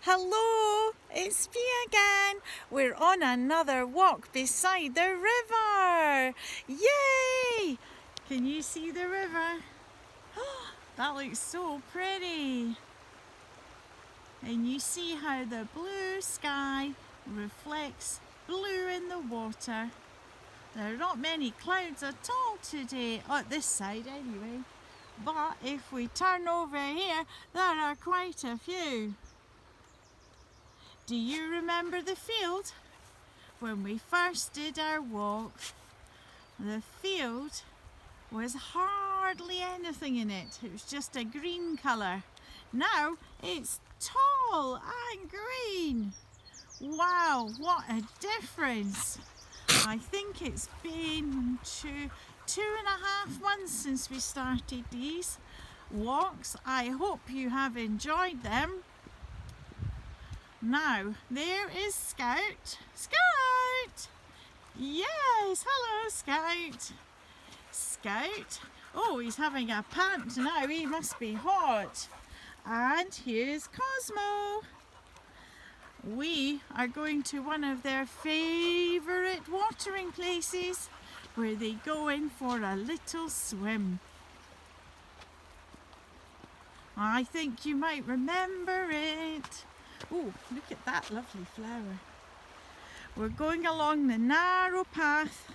Hello, it's me again. We're on another walk beside the river. Yay! Can you see the river? That looks so pretty. And you see how the blue sky reflects blue in the water. There are not many clouds at all today, at this side anyway. But if we turn over here, there are quite a few. Do you remember the field? When we first did our walk, the field was hardly anything in it. It was just a green colour. Now it's tall and green. Wow, what a difference. I think it's been two and a half months since we started these walks. I hope you have enjoyed them. Now, there is Scout. Scout! Yes, hello Scout. Scout. Oh, he's having a pant now. He must be hot. And here's Cosmo. We are going to one of their favourite watering places where they go in for a little swim. I think you might remember it. Oh, look at that lovely flower. We're going along the narrow path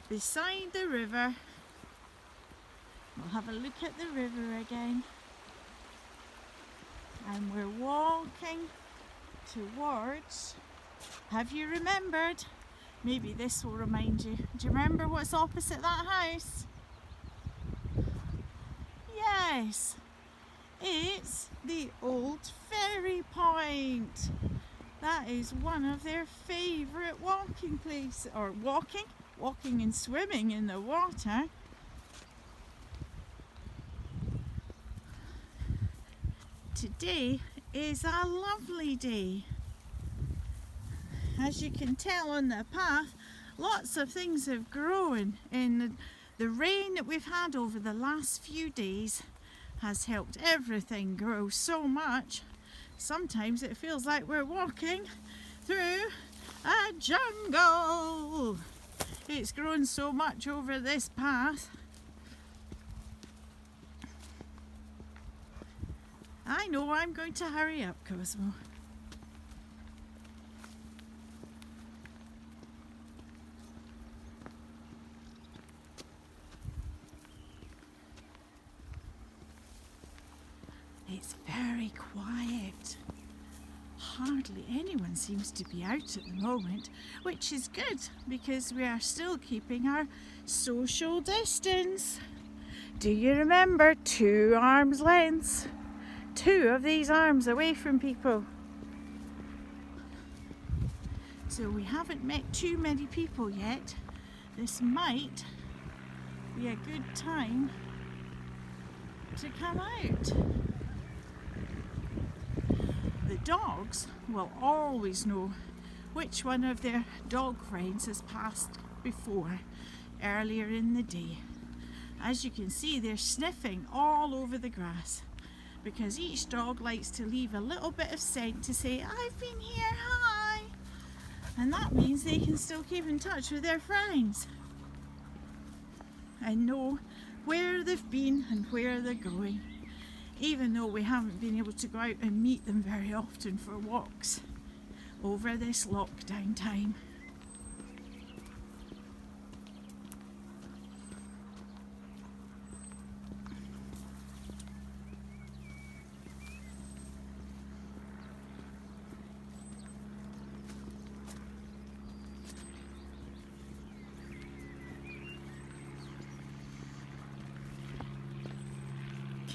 beside the river. We'll have a look at the river again. And we're walking towards, have you remembered? Maybe this will remind you. Do you remember what's opposite that house? Yes. It's the old ferry point. That is one of their favourite walking places, or walking and swimming in the water. Today is a lovely day. As you can tell on the path, lots of things have grown, and the rain that we've had over the last few days has helped everything grow so much. Sometimes it feels like we're walking through a jungle. It's grown so much over this path. I know, I'm going to hurry up, Cosmo. It's very quiet. Hardly anyone seems to be out at the moment, which is good because we are still keeping our social distance. Do you remember 2 arms lengths? 2 of these arms away from people. So we haven't met too many people yet. This might be a good time to come out. The dogs will always know which one of their dog friends has passed before earlier in the day. As you can see, they're sniffing all over the grass because each dog likes to leave a little bit of scent to say, I've been here, hi. And that means they can still keep in touch with their friends and know where they've been and where they're going, even though we haven't been able to go out and meet them very often for walks over this lockdown time.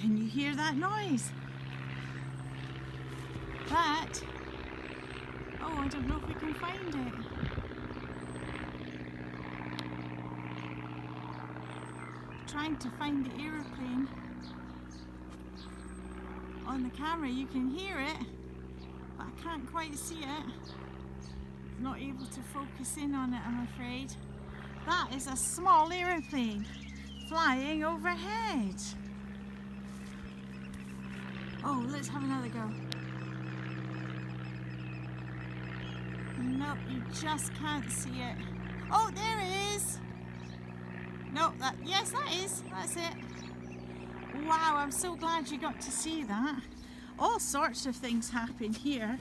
Can you hear that noise? That, oh, I don't know if we can find it. Trying to find the aeroplane. On the camera you can hear it, but I can't quite see it. Not able to focus in on it, I'm afraid. That is a small aeroplane flying overhead. Oh, let's have another go. Nope, you just can't see it. Oh, there it is. No, yes, that is. That's it. Wow, I'm so glad you got to see that. All sorts of things happen here.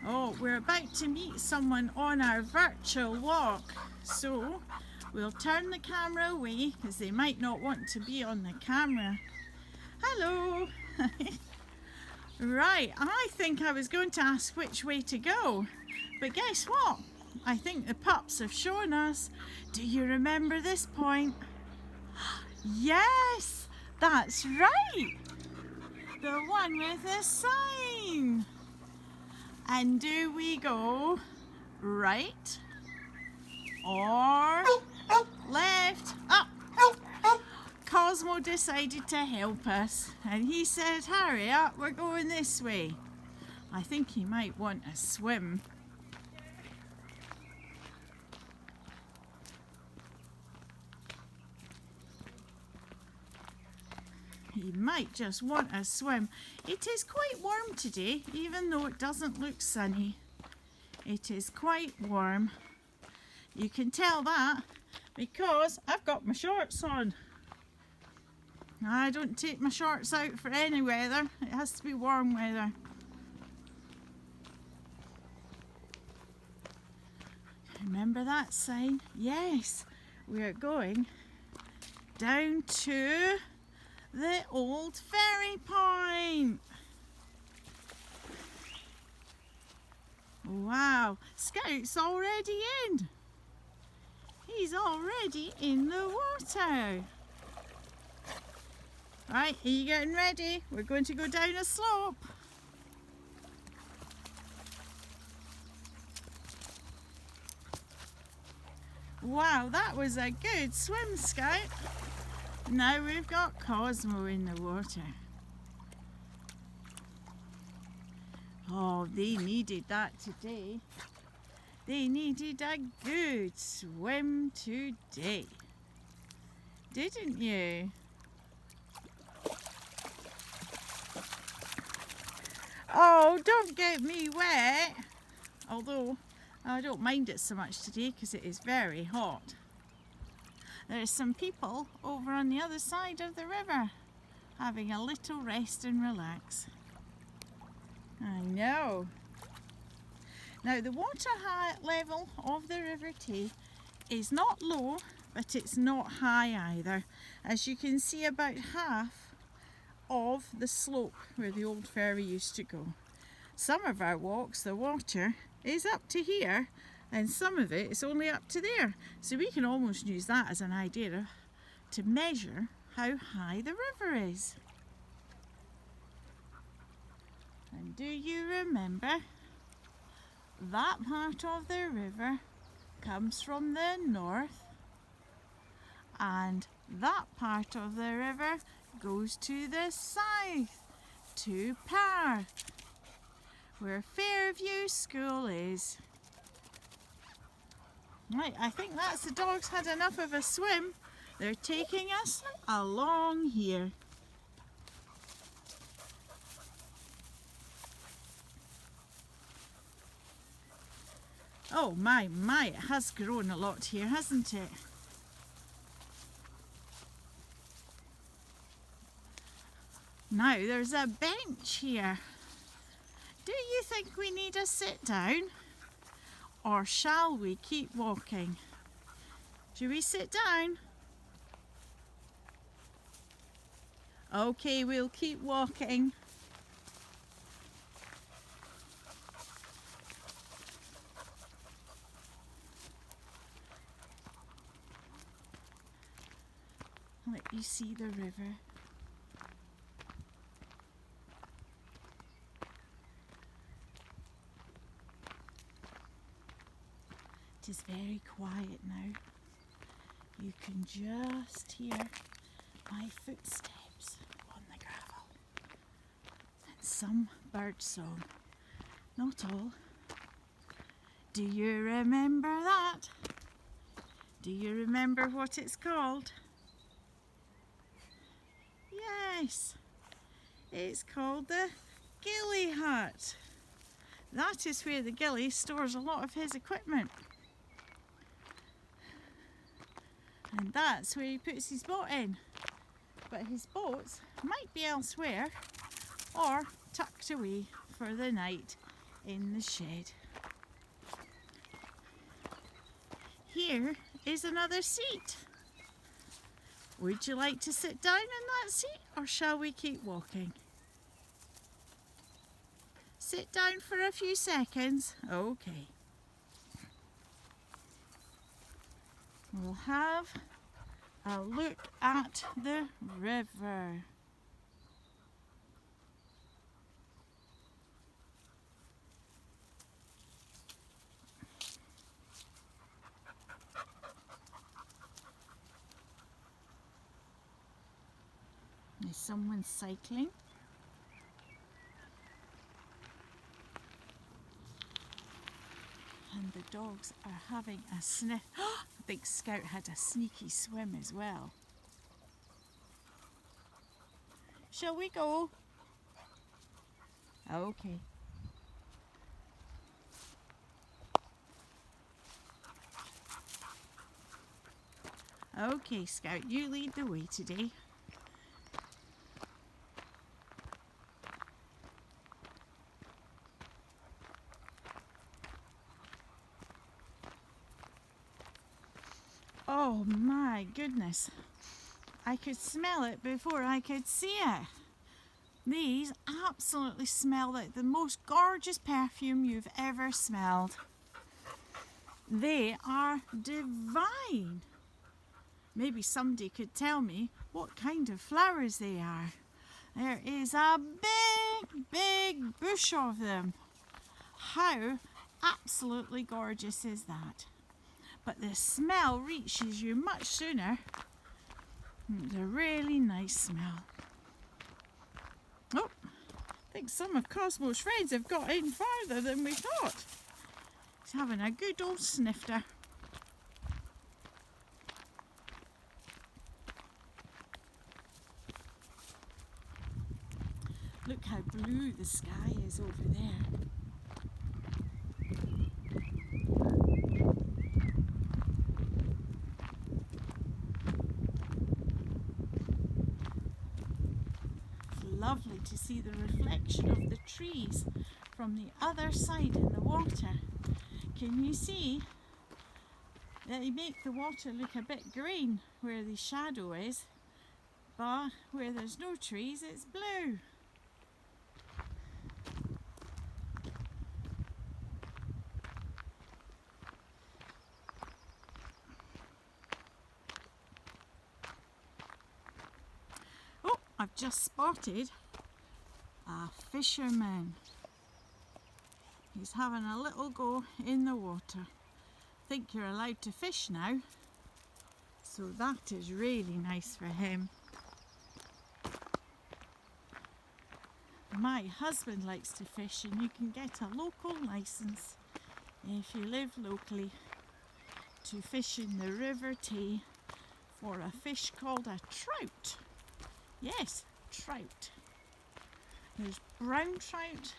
Oh, we're about to meet someone on our virtual walk. So we'll turn the camera away because they might not want to be on the camera. Hello. Right, I think I was going to ask which way to go, but guess what? I think the pups have shown us. Do you remember this point? Yes, that's right. The one with the sign. And do we go right or left? Up. Cosmo decided to help us and he said, hurry up, we're going this way. I think he might want a swim. He might just want a swim. It is quite warm today, even though it doesn't look sunny. It is quite warm. You can tell that because I've got my shorts on. I don't take my shorts out for any weather. It has to be warm weather. Remember that sign? Yes, we are going down to the old ferry point. Wow, Scout's already in. He's already in the water. Right, are you getting ready? We're going to go down a slope. Wow, that was a good swim, Scout. Now we've got Cosmo in the water. Oh, they needed that today. They needed a good swim today. Didn't you? Oh, don't get me wet. Although I don't mind it so much today because it is very hot. There's some people over on the other side of the river having a little rest and relax. I know. Now the water level of the River Tay is not low, but it's not high either. As you can see, about half of the slope where the old ferry used to go. Some of our walks, the water is up to here, and some of it is only up to there. So we can almost use that as an idea to measure how high the river is. And do you remember that part of the river comes from the north, and that part of the river goes to the south, to Perth, where Fairview School is. Right, I think that's the dogs had enough of a swim. They're taking us along here. Oh my, it has grown a lot here, hasn't it? Now there's a bench here. Do you think we need a sit down? Or shall we keep walking? Should we sit down? Okay, we'll keep walking. I'll let you see the river. It is very quiet now. You can just hear my footsteps on the gravel and some bird song. Not all. Do you remember that? Do you remember what it's called? Yes, it's called the Ghillie Hut. That is where the ghillie stores a lot of his equipment. And that's where he puts his boat in. But his boats might be elsewhere or tucked away for the night in the shed. Here is another seat. Would you like to sit down in that seat or shall we keep walking? Sit down for a few seconds. Okay. We'll have a look at the river. Is someone cycling? And the dogs are having a sniff. I think Scout had a sneaky swim as well. Shall we go? Okay. Okay, Scout, you lead the way today. Oh my goodness. I could smell it before I could see it. These absolutely smell like the most gorgeous perfume you've ever smelled. They are divine. Maybe somebody could tell me what kind of flowers they are. There is a big bush of them. How absolutely gorgeous is that? But the smell reaches you much sooner. It's a really nice smell. Oh, I think some of Cosmo's friends have got in farther than we thought. He's having a good old snifter. Look how blue the sky is over there. Lovely to see the reflection of the trees from the other side in the water. Can you see that they make the water look a bit green where the shadow is, but where there's no trees it's blue. Oh, I've just spotted a fisherman. He's having a little go in the water. I think you're allowed to fish now, so that is really nice for him. My husband likes to fish, and you can get a local license if you live locally to fish in the River Tay for a fish called a trout. Yes, trout. There's brown trout,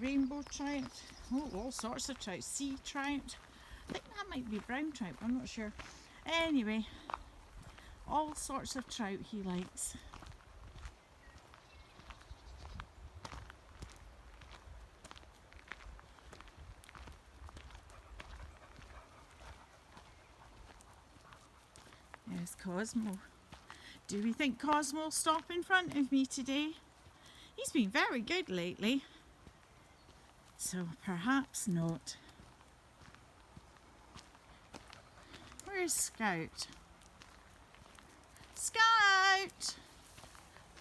rainbow trout, all sorts of trout, sea trout. I think that might be brown trout, I'm not sure. Anyway, all sorts of trout he likes. There's Cosmo. Do we think Cosmo will stop in front of me today? He's been very good lately, so perhaps not. Where's Scout? Scout!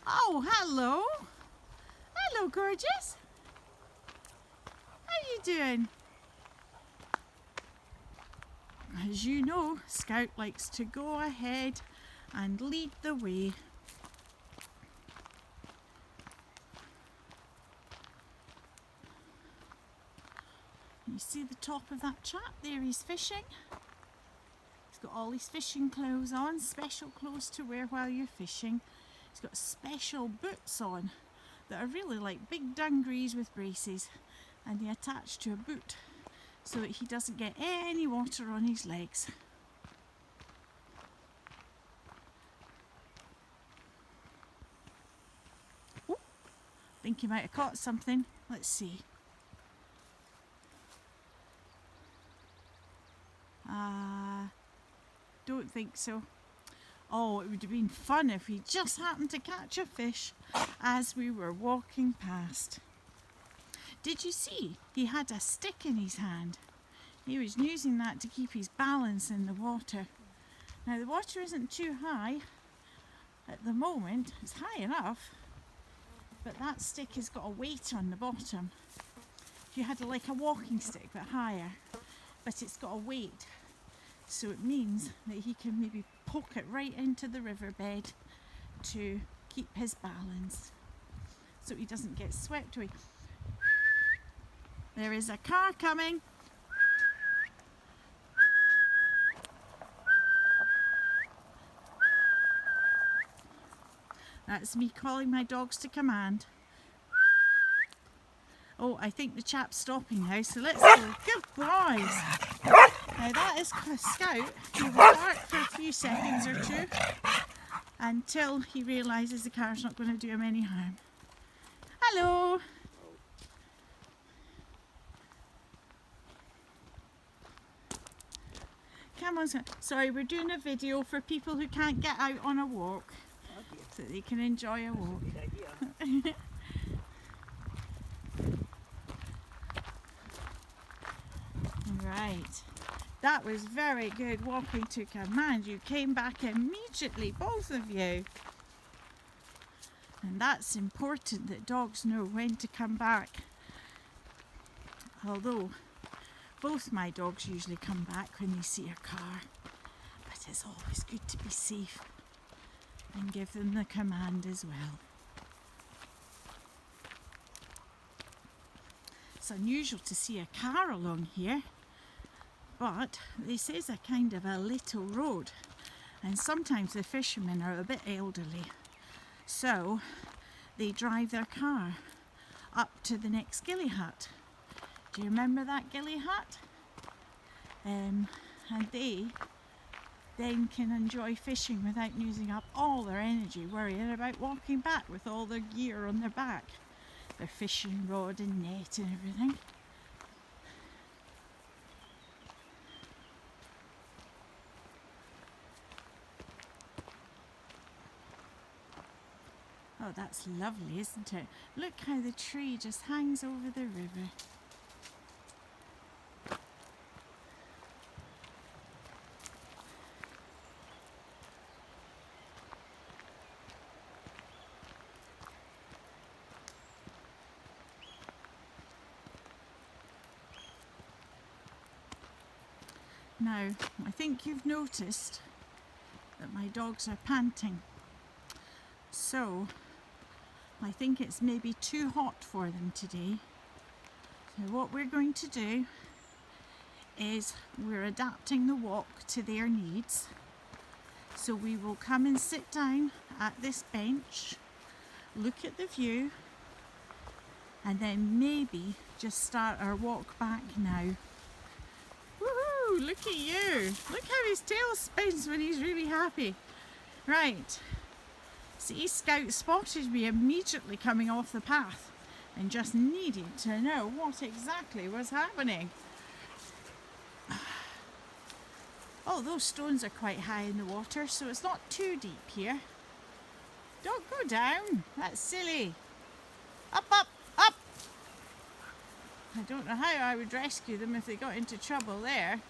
Oh, hello. Hello, gorgeous. How you doing? As you know, Scout likes to go ahead and lead the way. You see the top of that chap there, he's fishing. He's got all his fishing clothes on, special clothes to wear while you're fishing. He's got special boots on that are really like big dungarees with braces, and they attach to a boot so that he doesn't get any water on his legs. Oh, I think he might have caught something. Let's see. Don't think so. Oh, it would have been fun if we just happened to catch a fish as we were walking past. Did you see? He had a stick in his hand. He was using that to keep his balance in the water. Now the water isn't too high at the moment. It's high enough, but that stick has got a weight on the bottom. If you had like a walking stick but higher, but it's got a weight. So it means that he can maybe poke it right into the riverbed to keep his balance so he doesn't get swept away. There is a car coming. That's me calling my dogs to command. Oh, I think the chap's stopping now, so let's go. Good boys. Now that is Scout. He will bark for a few seconds or two until he realises the car's not going to do him any harm. Hello. Come on, Scout. Sorry, we're doing a video for people who can't get out on a walk, so they can enjoy a walk. Good idea. Right. That was very good walking to command. You came back immediately, both of you. And that's important that dogs know when to come back. Although both my dogs usually come back when they see a car. But it's always good to be safe and give them the command as well. It's unusual to see a car along here. But this is a kind of a little road, and sometimes the fishermen are a bit elderly, so they drive their car up to the next ghillie hut. Do you remember that ghillie hut? And they then can enjoy fishing without using up all their energy worrying about walking back with all their gear on their back, their fishing rod and net and everything. Oh, that's lovely, isn't it? Look how the tree just hangs over the river. Now, I think you've noticed that my dogs are panting. So, I think it's maybe too hot for them today. So what we're going to do is we're adapting the walk to their needs. So we will come and sit down at this bench, look at the view, and then maybe just start our walk back now. Woohoo! Look at you! Look how his tail spins when he's really happy. Right. See, Scout spotted me immediately coming off the path and just needed to know what exactly was happening. Oh, those stones are quite high in the water, so it's not too deep here. Don't go down, that's silly. Up, up, up! I don't know how I would rescue them if they got into trouble there.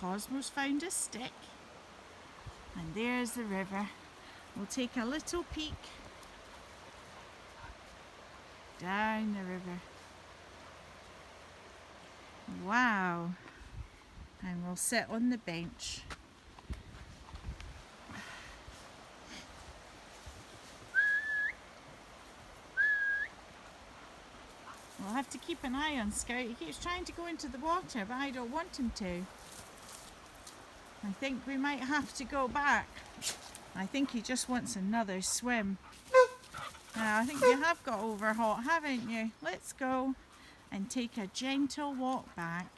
Cosmo's found a stick, and there's the river. We'll take a little peek down the river. Wow. And we'll sit on the bench. We'll have have to keep an eye on Scout. He keeps trying to go into the water, but I don't want him to. I think we might have to go back. I think he just wants another swim. I think you have got overhot, haven't you? Let's go and take a gentle walk back.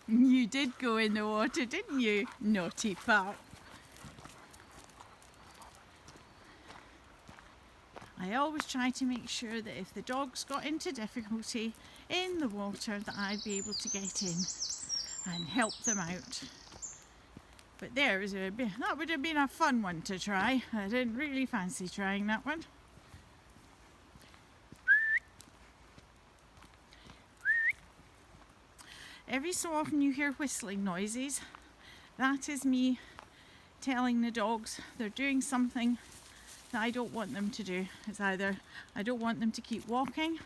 You did go in the water, didn't you? Naughty pup. I always try to make sure that if the dogs got into difficulty in the water, that I'd be able to get in and help them out. But that would have been a fun one to try. I didn't really fancy trying that one. Every so often you hear whistling noises. That is me telling the dogs they're doing something that I don't want them to do. It's either I don't want them to keep walking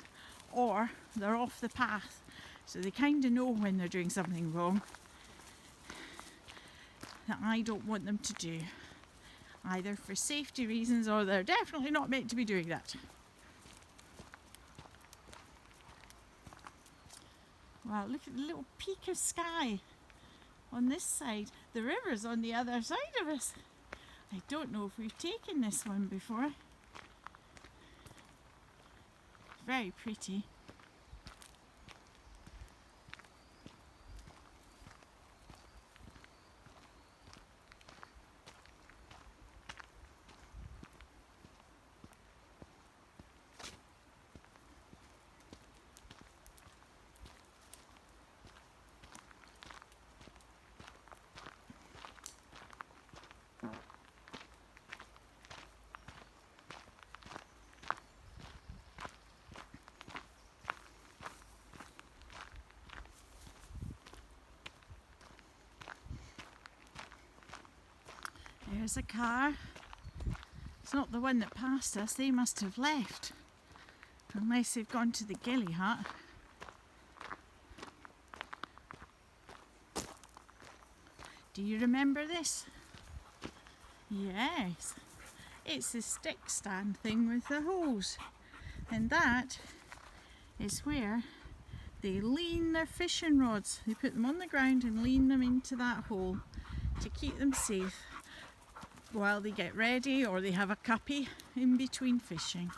or they're off the path. So they kind of know when they're doing something wrong that I don't want them to do, either for safety reasons or they're definitely not meant to be doing that. Wow, look at the little peak of sky on this side. The river's on the other side of us. I don't know if we've taken this one before. Very pretty. There's a car. It's not the one that passed us. They must have left. Unless they've gone to the ghillie hut. Do you remember this? Yes. It's the stick stand thing with the hose. And that is where they lean their fishing rods. They put them on the ground and lean them into that hole to keep them safe while they get ready or they have a cuppy in between fishing.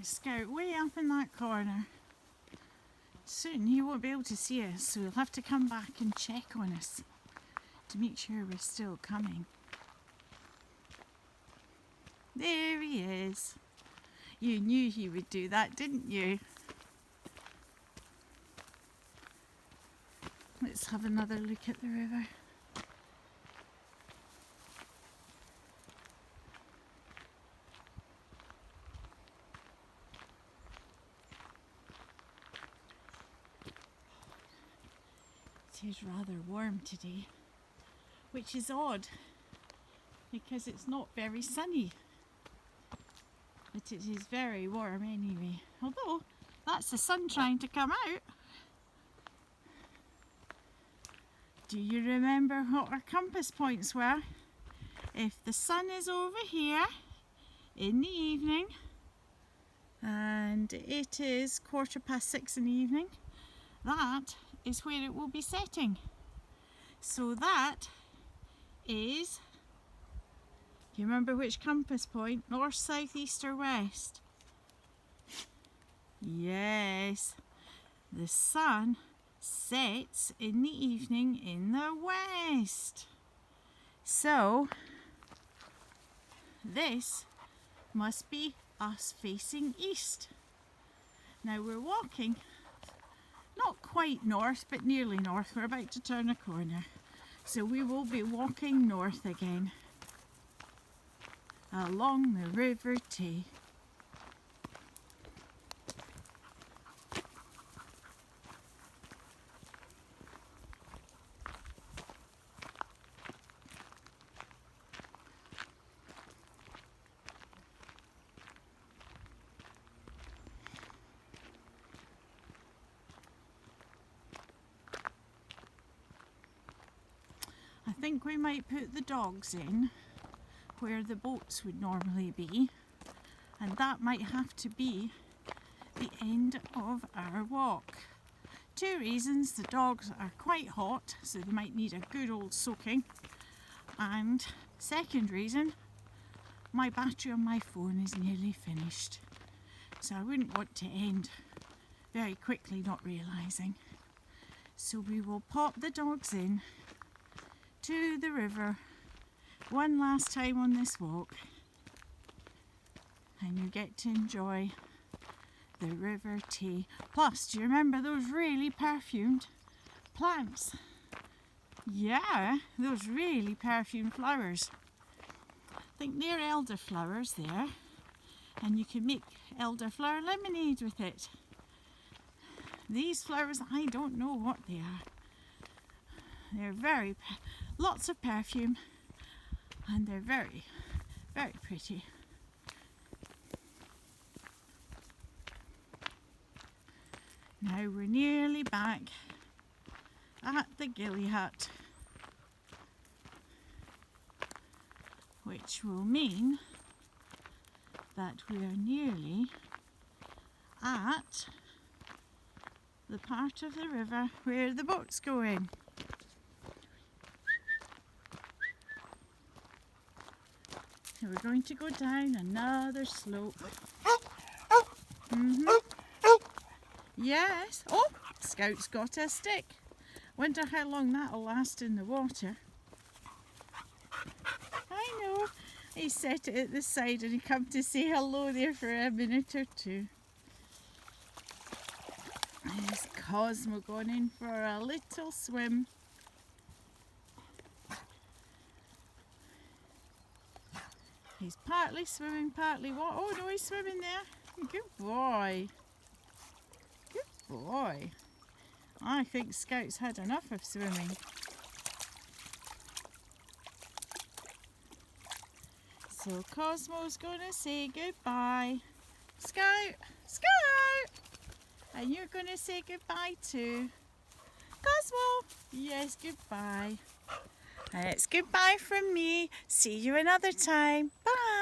Scout way up in that corner. Soon he won't be able to see us, so he'll have to come back and check on us to make sure we're still coming. There he is. You knew he would do that, didn't you? Let's have another look at the river. It is rather warm today, which is odd because it's not very sunny, but it is very warm anyway, although that's the sun trying to come out. Do you remember what our compass points were? If the sun is over here in the evening and it is 6:15 in the evening, that is where it will be setting. So that is, do you remember which compass point? North, south, east or west? Yes, the sun sets in the evening in the west. So this must be us facing east. Now we're walking not quite north, but nearly north. We're about to turn a corner. So we will be walking north again along the River Tay. I think we might put the dogs in where the boats would normally be, and that might have to be the end of our walk. 2 reasons: the dogs are quite hot, so they might need a good old soaking, and second reason, my battery on my phone is nearly finished, so I wouldn't want to end very quickly not realising. So we will pop the dogs in to the river one last time on this walk, and you get to enjoy the River Tay. Plus, do you remember those really perfumed plants? Yeah, those really perfumed flowers. I think they're elderflowers there, and you can make elderflower lemonade with it. These flowers, I don't know what they are. They're lots of perfume, and they're very, very pretty. Now we're nearly back at the Gilly Hut, which will mean that we are nearly at the part of the river where the boat's going. So we're going to go down another slope. Yes. Oh, Scout's got a stick. Wonder how long that'll last in the water. I know. He set it at the side and he come to say hello there for a minute or two. There's Cosmo going in for a little swim. He's partly swimming, partly what? Oh no, he's swimming there. Good boy. Good boy. I think Scout's had enough of swimming. So Cosmo's going to say goodbye. Scout! Scout! And you're going to say goodbye too. Cosmo! Yes, goodbye. And it's goodbye from me. See you another time. Bye!